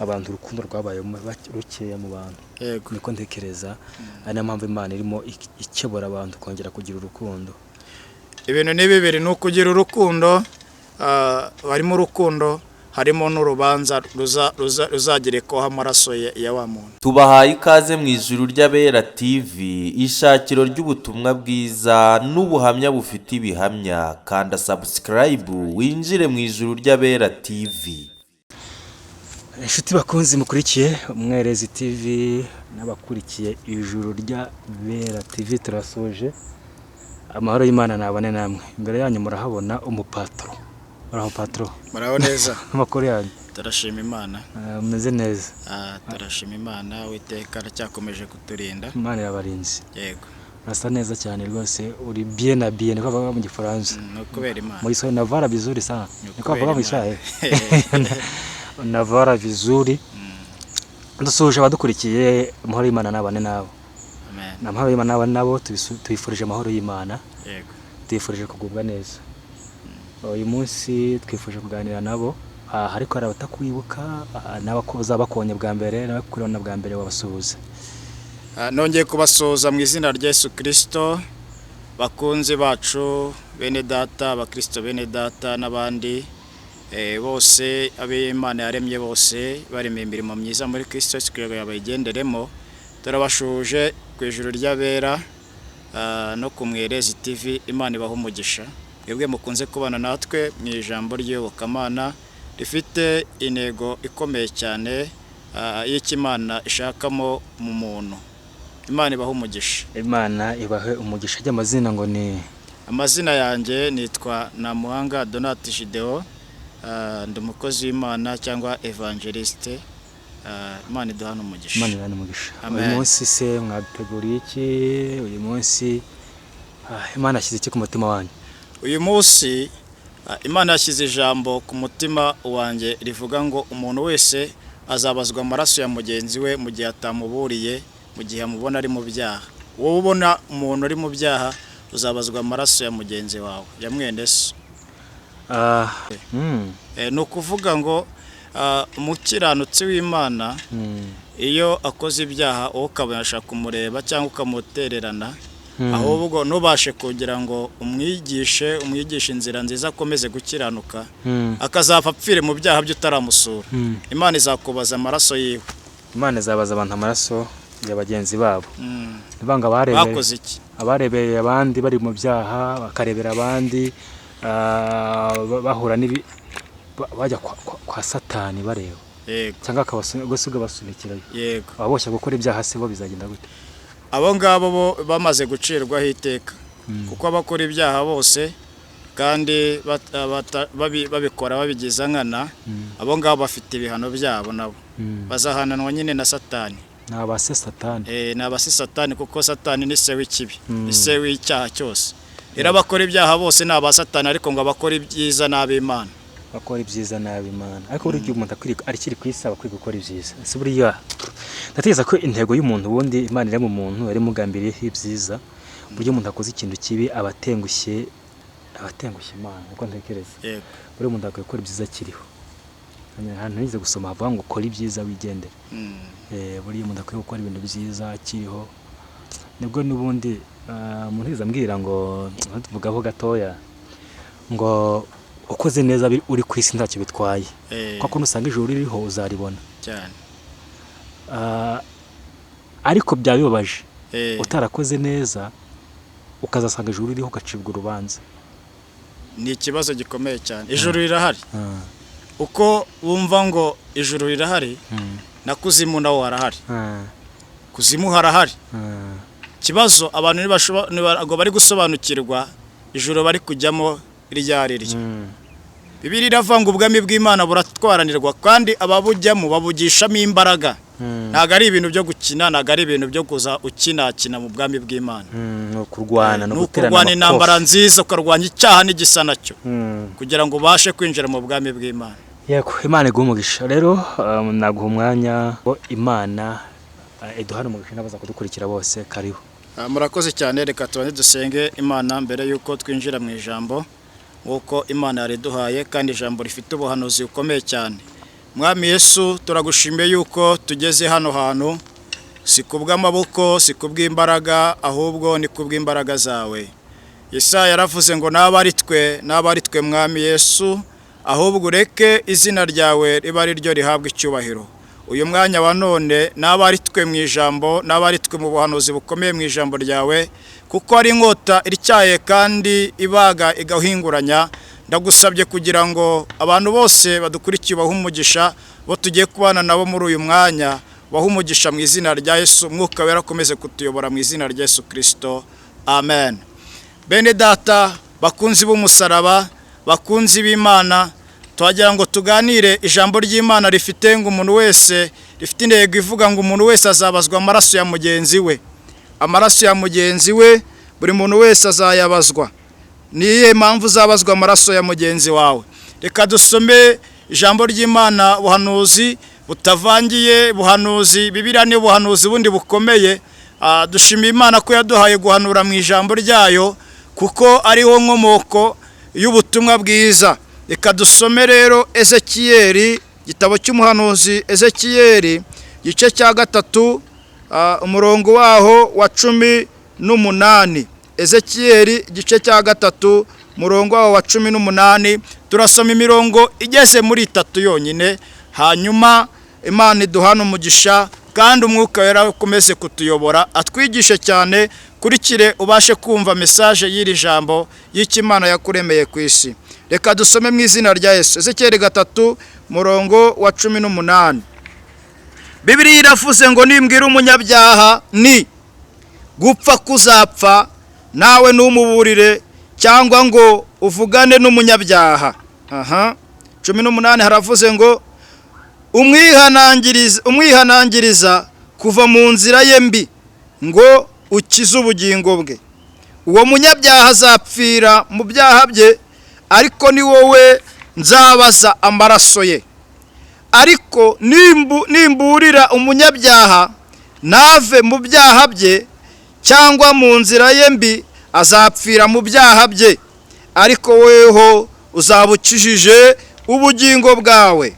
abantu urukundo rwabaye rukeya mu bantu. Yego. Niko ntekereza ari nayo mpamvu Imana irimo ikebura abantu kongera kugira urukundo. Ibintu ni bibiri, ni ukugira urukundo, harimo urukundo, harimo n'urubanza ruzagerekaho amaraso ya wa muntu. Tubahaye ikaze mu ijuru ry'Abera TV, ishakiro ry'ubutumwa bwiza n'ubuhamya bufite ibihamya. Kanda subscribe winjire mu ijuru ry'Abera TV. Inshuti bakunzi mukurikiye Umwerezi TV n'abakurikiye ijuru ry'Abera TV, turasoje. Amahoro y'Imana nabane namwe. Imbere yanyu murahabona umupatro. Patro. Muraho neza. Amakuru yanyu. Turashima Imana. Meze neza. Turashima Imana, Uwiteka aracyakomeje kuturinda. Imana yabarinze. Yego. Urasa neza cyane rwose, uri bien niko bavuga mu Gifaransa. No kubera Imana. Muri so navara vizuri sana. Niko bavuga mu Israel. Navara vizuri. Ndasuje abadukurikiye, amahoro y'Imana nabane nabo. Amen. Amahoro y'Imana nabane nabo, tuyifurije amahoro y'Imana. Yego. Tuyifurije kugubwa neza. Uyu munsi twifuje kuganira nabo, ariko hari abatakwibuka, n'abakoza bakonye bwa mbere, n'abakurana bwa mbere wabasuhuza. Nongeye kubasuhuza mu izina rya Yesu Kristo, bakunzi bacu, bene data, abakristo bene data n'abandi bose ab'Imana yaremye bose baremeye imirimo myiza muri Kristo Yesu kugira ngo yabagenderemo. Turabashuje ku ijuru ry'Abera no ku Mwerezi TV. Imana ibaha umugisha. Mwebwe mukunze kubana natwe mu ijambo ry'iyobokamana rifite intego ikomeye cyane y'Imana ishakamo mu muntu. Imana ibaha umugisha. Imana ibahe umugisha. Ry'amazina ngo ni? Amazina yanjye nitwa Namuhanga Donati Gideon, ndi umukozi w'Imana cyangwa evangeliste. Imana iduhana umugisha. Imana iduhana umugisha. Uyu munsi se mwaduteguriye iki? Uyu munsi Imana yashyize iki ku mutima wanyu? Uyu munsi Imana yashyize ijambo ku mutima wanjye rivuga ngo umuntu wese azabazwa amaraso ya mugenzi we mu gihe atamuburiye, mu gihe amubona ari mu byaha. Wowe ubona umuntu ari mu byaha, uzabazwa amaraso ya mugenzi wawe, ya mwene so. Ni ukuvuga ngo umukiranutsi w'Imana iyo akoze ibyaha wowe ukabasha kumureba cyangwa ukamutererana, ahubwo nubashe kugira ngo umwigishe inzira nziza akomeze gukiranuka, akazapfa apfire mu byaha byo utaramusura. Imana izakubaza amaraso yiwe. Imana izabaza abantu amaraso ya bagenzi babo. Nibanga bakoze iki? Abarebeye abandi bari mu byaha, bakarebera abandi bahura bajya kwa Satani bareba. Yego. Cyangwa akabasuga basunikira. Yego. Ababoshya gukora ibyaha se bo bizagenda gute? Abo ngabo bo bamaze gucirwaho iteka, kuko abakora ibyaha bose kandi babikora babigiza nkana, abo ngabo bafite ibihano byabo nabo bazahananwa nyine na Satani. Ni abase Satani. Ni abase Satani, kuko Satani ni se w'ikibi, ni se w'icyaha cyose. Rero abakora ibyaha bose ni aba Satani, ariko ngo abakora ibyiza n'ab'Imana. Bakora ibyiza n'ab'Imana. Ariko buri gihe umuntu arikiri kwisaba kwiga gukora ibyiza. Si buriya ndatekereza ko intego y'umuntu wundi Imana iri mu muntu ari mugambiriyeho ibyiza. Buryo umuntu akoze ikintu kibi abatengushye Imana, uko ntekereza. Yego. Buri umuntu akwiye gukora ibyiza kiriho. Ahantu nize gusoma havuga ngo ukora ibyiza wigendere. Buri umuntu akwiye gukora ibintu byiza kiriho. Nibwo n'ubundi umuntu yizambwira ngo tuvugaho gatoya ngo ukoze neza uri ku isi ntacyo bitwaye. Kuko nusanga ijuru ririho uzaribona cyane. Ariko byabibabaje utarakoze neza ukazasanga ijuru ririho ugacibwa urubanza. Ni ikibazo gikomeye cyane. Ijuru rirahari. Uko wumva ngo ijuru rirahari, na kuzimu nawo harahari. Kuzimu harahari. Kibazo abantu ntabwo bari gusobanukirwa ijuru bari kujyamo ryari ryo. Bibiliya iravuga ngo ubwami bw'Imana buratwaranirwa, kandi ababujyamo babugishamo imbaraga. Ntabwo ari ibintu byo gukina, ntabwo ari ibintu byo kuza ukinakina mu bwami bw'Imana. No kurwana no guterana amakofi, intambara nziza, ukarwanya icyaha n'igisa nacyo kugira ngo ubashe kwinjira mu bwami bw'Imana. Yego, Imana iguha umugisha. Rero naguha umwanya ngo Imana iduhane umugisha n'abaza kudukurikira bose. Kariho. Murakoze cyane. Reka tubane dusenge Imana mbere yuko twinjira mu ijambo, nk'uko Imana yariduhaye, kandi ijambo rifite ubuhanuzi bukomeye cyane. Mwami Yesu turagushimiye yuko tugeze hano hantu, si kubw'amaboko, si kubw'imbaraga, ahubwo ni kubw'imbaraga zawe. Yesaya yaravuze ngo naba ari twe Mwami Yesu, ahubwo ureke izina ryawe riba ari ryo rihabwa icyubahiro. Uyu mwanya wa none naba ari twe mu ijambo, naba ari twe mu buhanuzi bukomeye mu ijambo ryawe, kuko ari inkota ityaye kandi ibaga igahinguranya. Ndagusabye kugira ngo abantu bose badukurikiye bahe umugisha, bo tugiye kubana nabo muri uyu mwanya, bahe umugisha mu izina rya Yesu. Mwuka wera akomeze kutuyobora mu izina rya Yesu Kristo, amen. Bene data bakunzi b'umusaraba, bakunzi b'Imana, twagira ngo tuganire ijambo ry'Imana rifite ngo umuntu wese, rifite intego ivuga ngo umuntu wese azabazwa amaraso ya mugenzi we. Amaraso ya mugenzi we, buri muntu wese azayabazwa. Niye mpamvu uzabazwa amaraso ya mugenzi wawe? Reka dusome ijambo ry'Imana, buhanuzi butavangiye, buhanuzi Bibiliya ni buhanuzi bundi bukomeye. Dushimiye Imana ko yaduhaye guhanura mu ijambo ryayo, kuko ariho nkomoko y'ubutumwa bwiza. Reka dusome rero Ezekiyeli, igitabo cy'umuhanuzi Ezekiyeli, gice cya 3, umurongo waho wa 18. Ezekiyeli igice cya 3, umurongo waho wa 18. Turasoma imirongo igeze muri 3 yonyine, hanyuma Imana iduhana umugisha kandi umwuka wera ukomeze kutuyobora, atwigishe cyane. Kurikire ubashe kumva message y'iri jambo y'Imana yakuremeye ku isi. Reka dusome mu izina rya Yesu. Ezekiyeli 3, umurongo wa 18. Bibiliya iravuze ngo nimbwira umunyabyaha ni gupfa kuzapfa, nawe numuburire, cyangwa ngo uvugane n'umunyabyaha. 18 haravuze ngo umwihanangiriza kuva mu nzira ye mbi, ngo ukize ubugingo bwe. Uwo munyabyaha azapfira mu byaha bye, ariko ni wowe nzabaza amaraso ye. Ariko nimburira umunyabyaha nave mu byaha bye, cyangwa mu nzira ye mbi, azapfira mu byaha bye, ariko weho uzabukijije ubugingo bwawe.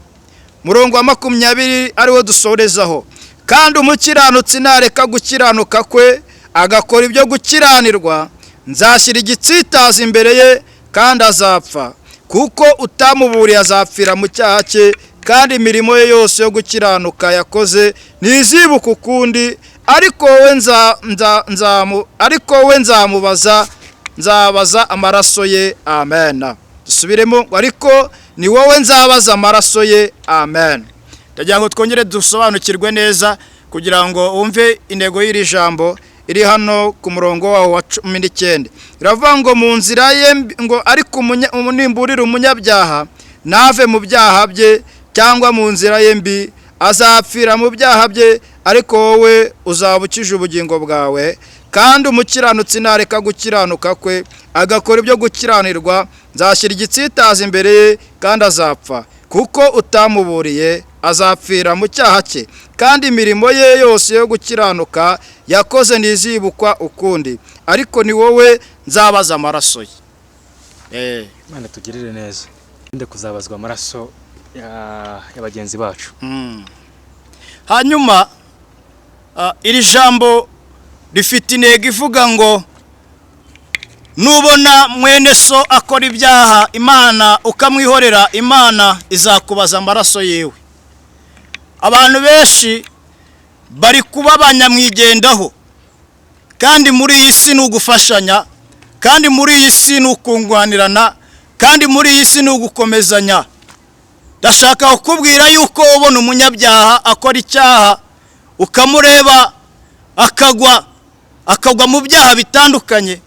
Murongo wa 20 ariwo dusorezaho. Kandi umukiranutsi nareka gukiranuka kwe, agakora ibyo gukiranirwa, nzashyira igitsitaza imbere ye, kandi azapfa, kuko utamuburiye azapfira mu cyaha cye, kandi imirimo ye yose yo gukiranuka yakoze ntizibuka ukundi. Ariko we nzabaza amaraso ye, amen. Dusubiremo, ariko ni wowe nzabaza amaraso ye, amen. Ndagira ngo twongere dusobanukirwe neza kugira ngo wumve intego y'iri jambo iri hano ku murongo wawo wa 19. Iravuga ngo mu nzira ye ngo ariko nimburira umunyabyaha nave mu byaha bye, cyangwa mu nzira ye mbi, azapfira mu byaha bye, ariko wowe uzabukije ubugingo bwawe. Kandi umukiranutsi nareka gukiranuka kwe, agakora ibyo gukiranirwa, nzashyira igitsitaza imbere ye, kandi azapfa, kuko utamuburiye azapfira mu cyaha cye, kandi imirimo ye yose yo gukiranuka yakoze ntizibukwa ukundi. Ariko ni wowe nzabaza amaraso ye. Imana tugirire neza, inde kuzabazwa amaraso y'abagenzi bacu. Hanyuma iri jambo rifite intego ivuga ngo nubona mwene so akora ibyaha Imana ukamwihorera, Imana izakubaza amaraso yewe. Abantu benshi bari kuba abanyamwigendaho, kandi muri iyi si ni ugufashanya, kandi muri iyi si ni ukungwanirana, kandi muri iyi si ni ugukomezanya. Ndashaka kukubwira yuko ubona umunyabyaha akora icyaha, ukamureba akagwa mu byaha bitandukanye,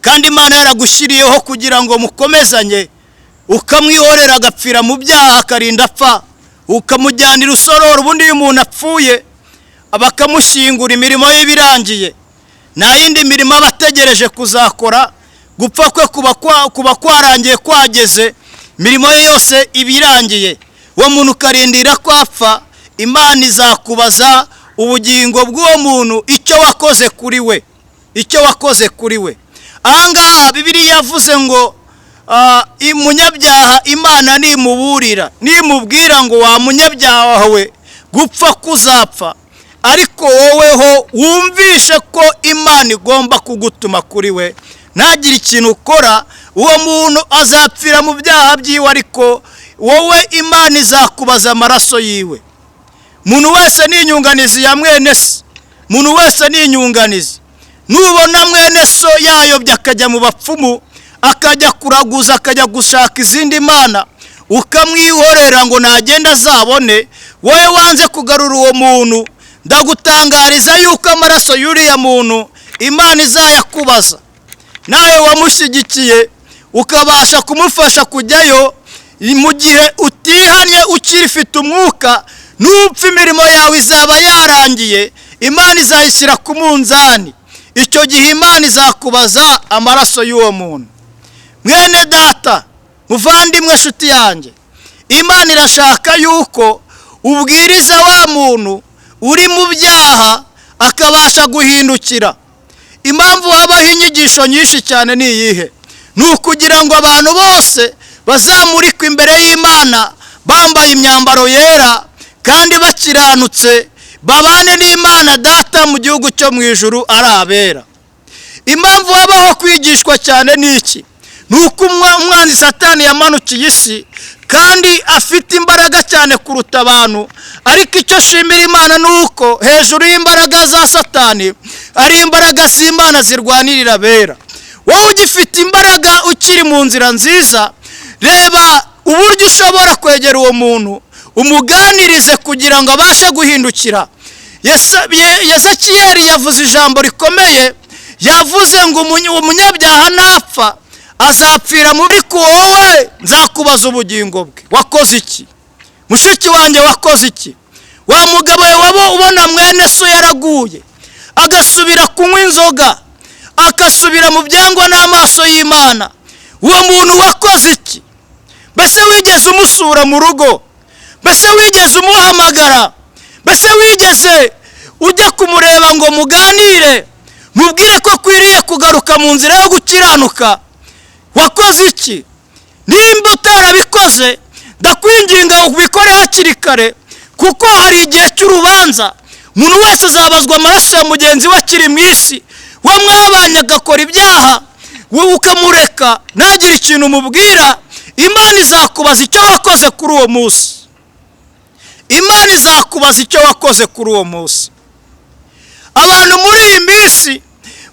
kandi Imana yaragushyiriyeho kugira ngo mukomezanye, ukamwihorera agapfira mu byaha akarinda apfa, ukamujyanira usororo. Ubundi iyo umuntu apfuye bakamushyingura, imirimo ye birangiye, nta yindi mirimo aba ategereje kuzakora. Gupfa kwe kuba kwarangiye kwageze, imirimo ye yose ibirangiye. Uwo muntu ukarindira ko apfa, Imana izakubaza ubugingo bw'uwo muntu, icyo wakoze kuri we. Ahangaha Bibiliya yavuze ngo umunyabyaha Imana nimuburira, nimubwira ngo wa munyabyaha wawe gupfa kuzapfa, ariko woweho wumvishe ko Imana igomba kugutuma kuri we, ntagire ikintu ukora, uwo muntu azapfira mu byaha byiwe, ariko wowe Imana izakubaza amaraso yiwe. Muntu wese ni inyunganizi ya mwene se, muntu wese ni inyunganizi. Nubona mwene so yayobye akajya mu bapfumu, akajya kuraguza, akajya gushaka izindi mana, ukamwihorera ngo nagenda azabone, wowe wanze kugarura uwo muntu, ndagutangariza yuko amaraso y'uriya muntu Imana izayakubaza. Nawe wamushyigikiye ukabasha kumufasha kujyayo, mu gihe utihanye ukirifite umwuka, nupfa imirimo yawe izaba yarangiye, Imana izayishyira ku munzani. Icyo gihe Imana izakubaza amaraso y'uwo muntu. Mwene data, muvandimwe, nshuti yanjye, Imana irashaka yuko ubwiriza wa muntu uri mu byaha akabasha guhindukira. Impamvu habaho inyigisho nyinshi cyane ni iyihe? Ni ukugira ngo abantu bose bazamurikwe imbere y'Imana bambaye imyambaro yera kandi bakiranutse, babane n'Imana Data mu gihugu cyo mu ijuru ari abera. Impamvu habaho kwigishwa cyane ni iki? Ni uko umwanzi Satani yamanukiye isi kandi afite imbaraga cyane kuruta abantu, ariko icyo shimira Imana ni uko hejuru y'imbaraga za Satani ari imbaraga z'Imana zirwanirira abera. Wowe ugifite imbaraga ukiri mu nzira nziza, reba uburyo ushobora kwegera uwo muntu umuganirize kugira ngo abashe guhindukira. Yezekiyeli yavuze ijambo rikomeye, yavuze ngo umunyabyaha napfa azapfira muri ko, wowe nzakubaza ubugingo bwe. Wakoze iki? Mushiki wanjye, wakoze iki? Wa mugabo wabo ubona mwene so yaraguye agasubira kunywa inzoga, akasubira mu byangwa n'amaso y'Imana, uwo muntu wakoze iki? Mbese wigeze umusura mu rugo? Mbese wigeze umuhamagara? Mbese wigeze ujya kumureba ngo muganire, mubwire ko kwiriye kugaruka mu nzira yo gukiranuka? Wakoze iki? Nimba utarabikoze, ndakwinginga ubikore hakiri kare, kuko hari igihe cy'urubanza. Umuntu wese azabazwa amaraso ya mugenzi we akiri mu isi. Wo mwabanye agakora ibyaha, wowe ukamureka ntagire ikintu umubwira, Imana izakubaza icyo wakoze kuri uwo munsi. Imana izakubaza icyo wakoze kuri uwo munsi. Abantu muri iyi minsi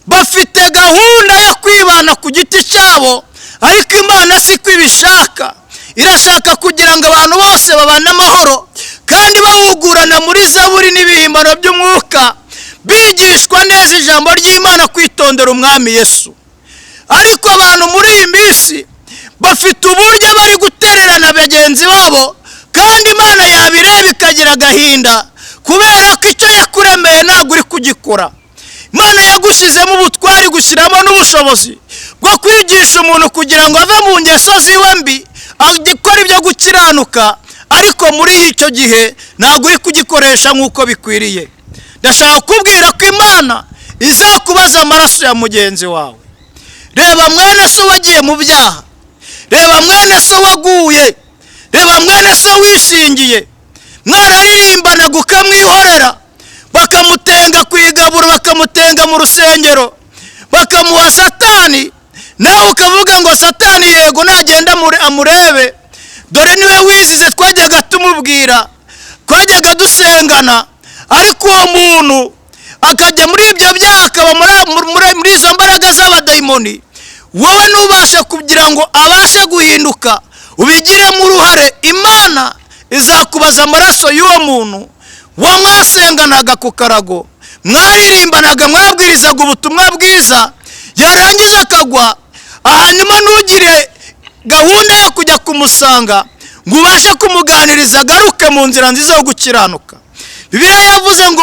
bafite gahunda yo kwibana ku giti cyabo, ariko Imana siko ibishaka. Irashaka kugira ngo abantu bose babane amahoro kandi bahugurana muri Zaburi n'ibihimbano by'umwuka, bigishwa neza ijambo ry'Imana, kwitondera umwami Yesu. Ariko abantu muri iyi minsi bafite uburyo bari gutererana bagenzi babo, kandi Imana yabireba ikagira agahinda, kubera ko icyo yakuremeye ntabwo uri kugikora. Imana yagushyizemo ubutwari, gushyiramo n'ubushobozi bwo kwigisha umuntu kugira ngo ave mu ngeso ziwe mbi, agikora ibyo gukiranuka, ariko muri icyo gihe ntabwo uri kugikoresha nk'uko bikwiriye. Ndashaka kubwira ko Imana izakubaza amaraso ya mugenzi wawe. Reba mwene so wagiye mu byaha, reba mwene so waguye, reba mwene so wishingiye, mwararirimbanaga ukamwihorera, bakamutenga ku igaburo, bakamutenga mu rusengero, bakamuha Satani, nawe ukavuga ngo Satani yego nagenda amurebe, dore niwe wizize, twajyaga tumubwira, twajyaga dusengana. Ariko uwo muntu akajya muri ibyo byaha, akaba muri izo mbaraga z'abadayimoni. Wowe nubasha kugira ngo abashe guhinduka, ubigiremo uruhare, Imana izakubaza amaraso y'uwo muntu wamwasenganaga ku karago, mwaririmbanaga, mwabwirizaga ubutumwa bwiza, yarangiza akagwa, hanyuma ntugire gahunda yo kujya kumusanga ngo ubashe kumuganiriza agaruke mu nzira nziza yo gukiranuka. Bibiliya yavuze ngo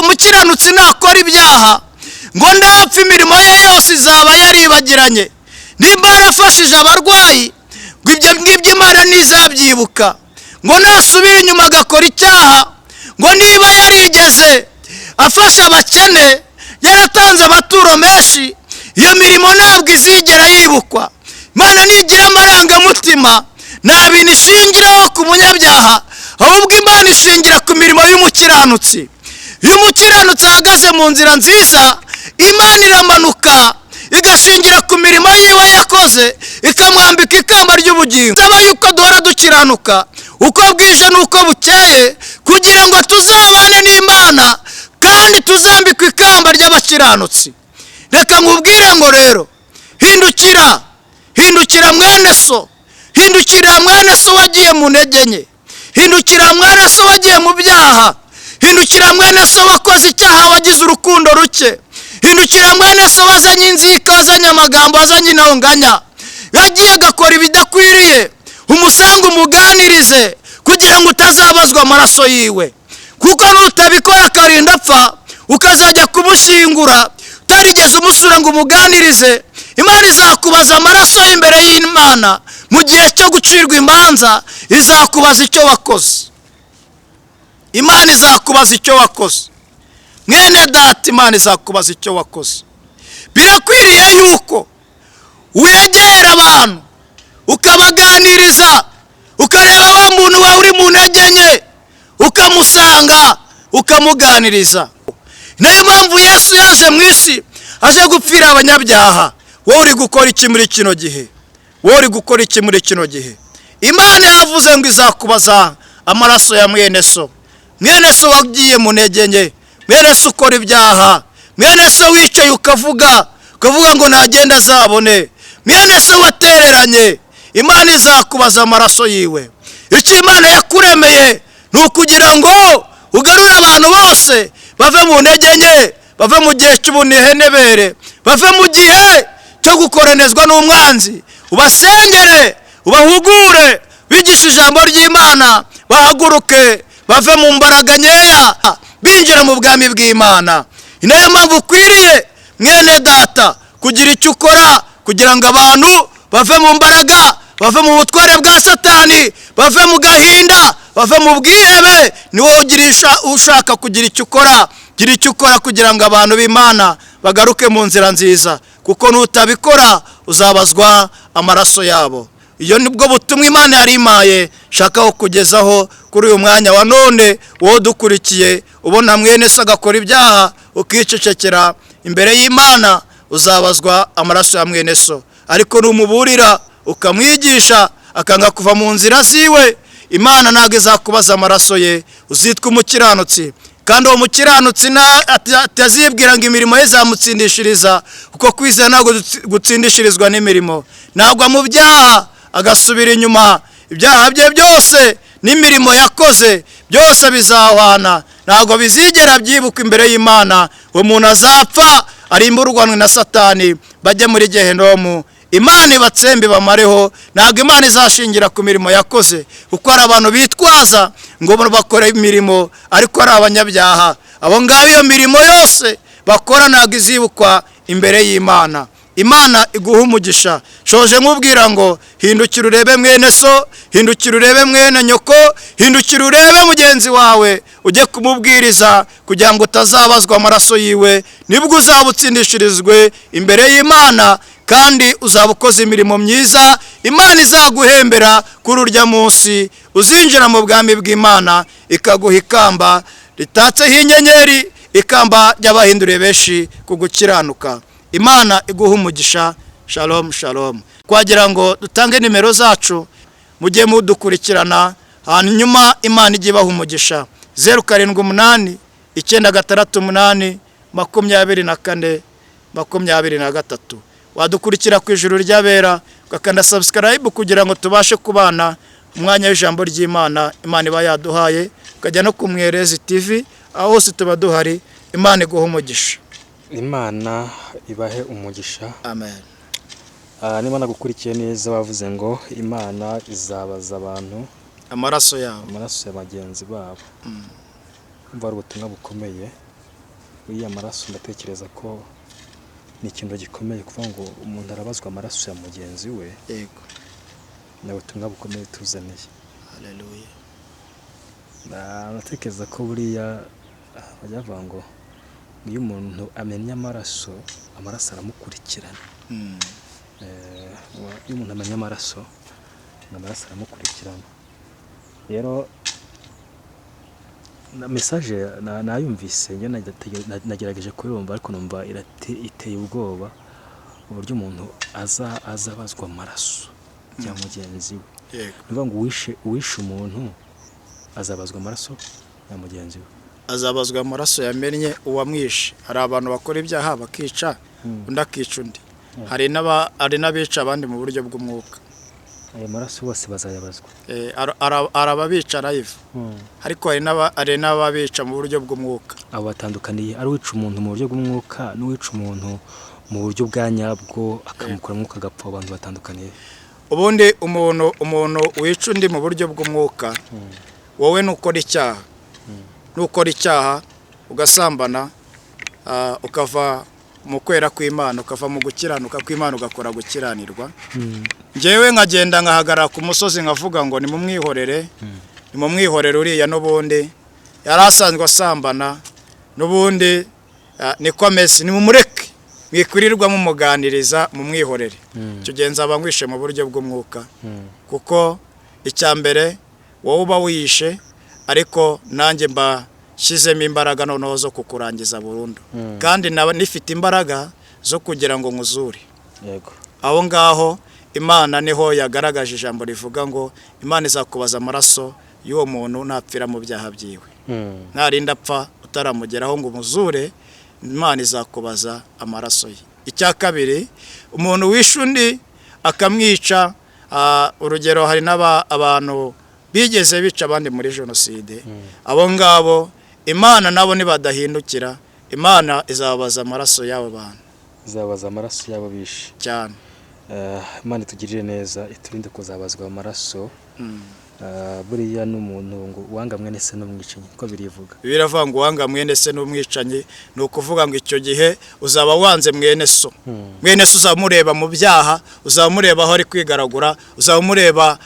umukiranutsi nakora ibyaha ngo ndapfa, imirimo ye yose izaba yaribagiranye. Nimba yarafashije abarwayi, ngo ibyo ngibyo Imana ntizabyibuka. Ngo nasubira inyuma agakora icyaha, ngo niba yarigeze afasha abakene, yaratanze amaturo menshi, iyo mirimo ntabwo izigera yibukwa. Imana nigira amarangamutima nta bintu ishingiraho ku munyabyaha, ahubwo Imana ishingira ku mirimo y'umukiranutsi. Iyo umukiranutsi ahagaze mu nzira nziza, Imana iramanuka igashingira ku mirimo yiwe yakoze, ikamwambika ikamba ry'ubugingo. Saba yuko duhora dukiranuka uko bwije n'uko bukeye, kugira ngo tuzabane n'Imana kandi tuzambikwe ikamba ry'abakiranutsi. Reka nkubwire ngo rero, hindukira mwene so, hindukira mwene so wagiye mu ntege nke, hindukira mwene so wagiye mu byaha, hindukira mwene so wakoze icyaha, wagize urukundo ruke, hindukira mwene so wazanye inzika, wazanye amagambo, wazanye intonganya, yagiye agakora ibidakwiriye. Umusanga umuganirize kugira ngo utazabazwa amaraso yiwe, kuko nutabikora akarinda apfa, ukazajya kumushyingura utarigeze umusura ngo umuganirize, Imana izakubaza amaraso y'imbere y'Imana. Mu gihe cyo gucirwa imanza izakubaza icyo wakoze. Imana izakubaza icyo wakoze. Mwene data, Imana izakubaza icyo wakoze. Birakwiriye yuko wegera abantu ukabaganiriza, ukareba wa muntu wawe uri mu ntege nke, ukamusanga ukamuganiriza. Niyo mpamvu Yesu yaje mu isi, aje gupfira abanyabyaha. Wowe uri gukora iki muri kino gihe? Wowe uri gukora iki muri kino gihe? Imana yavuze ngo izakubaza amaraso ya mwene so. Mwene so wagiye mu ntege nke, mwene so ukora ibyaha, mwene so wicaye ukavuga ngo ntagenda azabone, mwene so watereranye, Imana izakubaza amaraso yiwe. Icyo Imana yakuremeye ni ukugira ngo ugarure abantu bose bave mu ntege nke, bave mu gihe cy'ubunehenebere, bave mu gihe cyo gukoronezwa n'umwanzi. Ubasengere, ubahugure, bigisha ijambo ry'Imana, bahaguruke bave mu mbaraga nkeya, binjira mu bwami bw'Imana. Niyo mpamvu ukwiriye mwene data kugira icyo ukora kugira ngo abantu bave mu mbaraga, bave mu butware bwa Satani, bave mu gahinda, bave mu bwihebe. Ni wowe ugirisha ushaka kugira icyo ukora. Gira icyo ukora kugira ngo abantu b'Imana bagaruke mu nzira nziza, kuko nutabikora uzabazwa amaraso yabo. Iyo nibwo butumwa Imana yari imaye shaka kukugezaho kuri uyu mwanya wa none. Wowe dukurikiye ubona mwene so agakora ibyaha ukicecekera imbere y'Imana, uzabazwa amaraso ya mwene so. Ariko numuburira ukamwigisha akanga kuva mu nzira ziwe, Imana ntabwo izakubaza amaraso ye, uzitwa umukiranutsi. Kandi uwo mukiranutsi atazibwira ngo imirimo ye izamutsindishiriza, kuko kwizera ntabwo gutsindishirizwa n'imirimo. Ntabwo mu byaha agasubira inyuma, ibyaha bye byose n'imirimo yakoze byose bizahwana, ntabwo bizigera byibuka imbere y'Imana. Uwo muntu azapfa arimburwanwe na Satani, bajye muri Gehenomu, Imana ibatsembe bamareho. Ntabwo Imana izashingira ku mirimo yakoze, kuko hari abantu bitwaza ngo bakora imirimo ariko ari abanyabyaha. Abo ngabo iyo mirimo yose bakora ntabwo izibukwa imbere y'Imana. Imana iguha umugisha. Shoje nkubwira ngo hindukira urebe mwene so, hindukira urebe mwene nyoko, hindukira urebe mugenzi wawe, ujye kumubwiriza kugira ngo utazabazwa amaraso yiwe. Nibwo uzabutsindishirizwe imbere y'Imana, kandi uzaba ukoze imirimo myiza. Imana izaguhembera kuri urya munsi, uzinjira mu bwami bw'Imana, ikaguha ikamba ritatseho inyenyeri, ikamba ry'abahinduriye benshi ku gukiranuka. Imana iguha umugisha. Shalom shalom. Kwagira ngo dutange nimero zacu mujye mudukurikirana, hanyuma Imana ijye ibaha umugisha. 078 968 24 23. Wadukurikira ku ijuru ry'abera, ukakanda subscribe kugira ngo tubashe kubana umwanya w'ijambo ry'Imana Imana iba yaduhaye. Ukajya no ku Mwerezi TV, aho hose tuba duhari. Imana iguha umugisha. Imana ibahe umugisha. Amen. Niba nagukurikiye neza wavuze ngo Imana izabaza abantu amaraso yabo, amaraso ya bagenzi babo. Umva ari ubutumwa bukomeye. Uyu amaraso ndatekereza ko ni ikintu gikomeye, kuvuga ngo umuntu arabazwa amaraso ya mugenzi we. Yego. Ni ubutumwa bukomeye tuzaniye. Haleluya. Natekereza ko buriya bajya bavuga ngo iyo umuntu amenya amaraso aramukurikirana. iyo umuntu amenya amaraso aramukurikirana. Rero na message nayumvise njye nagerageje kuyumva, ariko numva iteye ubwoba uburyo umuntu azabazwa amaraso ya mugenzi we. Nivuga ngo uwishe umuntu azabazwa amaraso ya mugenzi we, azabazwa amaraso yamennye uwamwishe. Hari abantu bakora ibyaha bakica undi akica undi, hari n'abica abandi mu buryo bw'umwuka. ayo maraso bose bazayabazwa. Arababica live, ariko hari n'ababica mu buryo bw'umwuka. Abo batandukaniye, ari uwica umuntu mu buryo bw'umwuka n'uwica umuntu mu buryo bwa nyabwo akamukora mwuka agapfa. Abantu batandukaniye. Ubundi umuntu wica undi mu buryo bw'umwuka, wowe nukora icyaha ugasambana, ukava mu kwera kw'Imana, ukava mu gukiranuka kw'Imana ugakora gukiranirwa. Njyewe nkagenda nkahagarara ku musozi nkavuga ngo nimumwihorere uriya n'ubundi yari asanzwe asambana, n'ubundi niko ameze, nimumureke, mwikurirwa mumuganiriza mumwihorere. Icyo gihe nzaba ngwishe mu buryo bw'umwuka, kuko icya mbere wowe uba wiyishe, ariko nanjye mba shizemo imbaraga noneho zo kukurangiza burundu, kandi nifite imbaraga zo kugira ngo nkuzure. Yego. Aho ngaho Imana niho yagaragaje ijambo rivuga ngo Imana izakubaza amaraso y'uwo muntu napfira mu byaha byiwe. Narinda apfa utaramugeraho ngo umuzure, Imana izakubaza amaraso ye. Icya kabiri, umuntu wishe undi akamwica, urugero hari abantu bigeze bica abandi muri jenoside, abo ngabo Imana nabo nibadahindukira, Imana izababaza amaraso y'abo bantu, izababaza amaraso y'abo bishe cyane. Imana itugirire neza, iturinde kuzabazwa amaraso. Buriya n'umuntu ngo uwanga mwene se n'umwicanyi, ko birivuga. Biravuga ngo uwanga mwene se n'umwicanyi, ni ukuvuga ngo icyo gihe uzaba wanze mwene so. Mwene so uzamureba mu byaha, uzamureba aho ari kwigaragura, uzamureba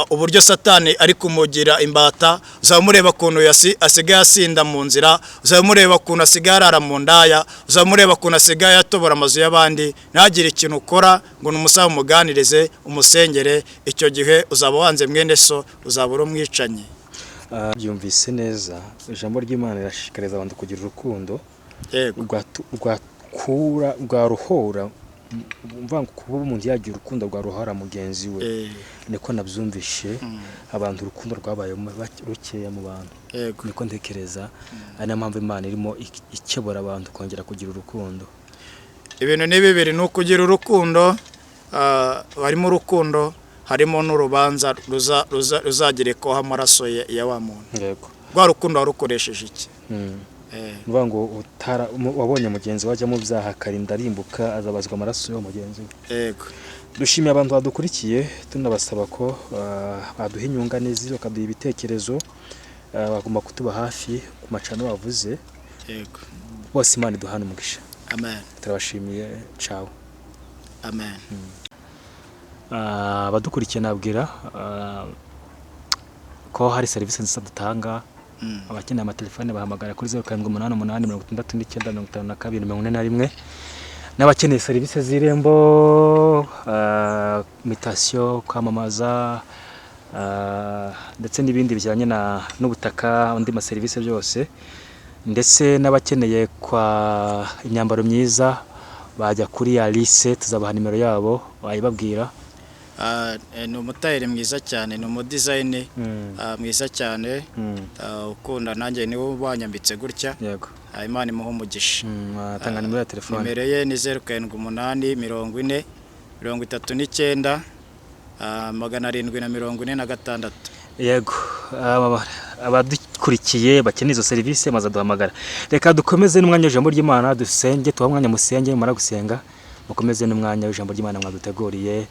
uburyo Satani ari kumugira imbata, uzamureba ukuntu asigaye asinda mu nzira, uzamureba ukuntu asigaye arara mu ndaya, uzamureba ukuntu asigaye atobora amazu y'abandi, ntagire ikintu ukora ngo numusaba umuganirize umusengere. Icyo gihe uzaba wanze mwene so, uzabura umwicanyi. Byumvise neza, ijambo ry'Imana rirashishikariza abantu kugira urukundo rwaruhora. Mvuga ngo kuba umuntu yagira urukundo rwaruhora mugenzi we, niko nabyumvishe. Abantu urukundo rwabaye rukeya mu bantu, niko ntekereza. Ari na mpamvu Imana irimo ikebura abantu kongera kugira urukundo. Ibintu ni bibiri, ni ukugira urukundo, harimo urukundo, harimo n'urubanza ruzagerekaho amaraso ya wa muntu. Yego. Rwa rukundo warukoresheje iki? Mvuga ngo wabonye mugenzi wajya mu byaha akarinda arimbuka, azabazwa amaraso yo mugenzi we. Yego. Dushimiye abantu badukurikiye, tunabasaba ko baduha inyunganizi, bakaduha ibitekerezo, bagomba kutuba hafi ku macano bavuze. Yego. Bose Imana iduhana umugisha. Amen. Turabashimiye. Ciao. Amen. Abadukurikiye nabwira ko hari serivisi nziza dutanga. Abakeneye amatelefone bahamagara kuri 0788 n'abakeneye serivisi z'irembo, mutation, kwamamaza, ndetse n'ibindi bijyanye n'ubutaka, andi maserivisi byose, ndetse n'abakeneye kwa imyambaro myiza bajya kuri Alice, tuzabaha nimero yabo wayibabwira. Ni umutayeri mwiza cyane, ni umudizayini mwiza cyane, ukunda nanjye niwe wanyambitse gutya. Yego. Imana imuha umugisha. Atanga nimero ya telefone. Nimero ye ni 0784 39 746. Yego. Abadukurikiye bakeneye izo serivisi maze duhamagara. Reka dukomeze n'umwanya w'ijambo ry'Imana, dusenge, tuha umwanya musenge, mara gusenga mukomeze n'umwanya w'ijambo ry'Imana mwaduteguriye.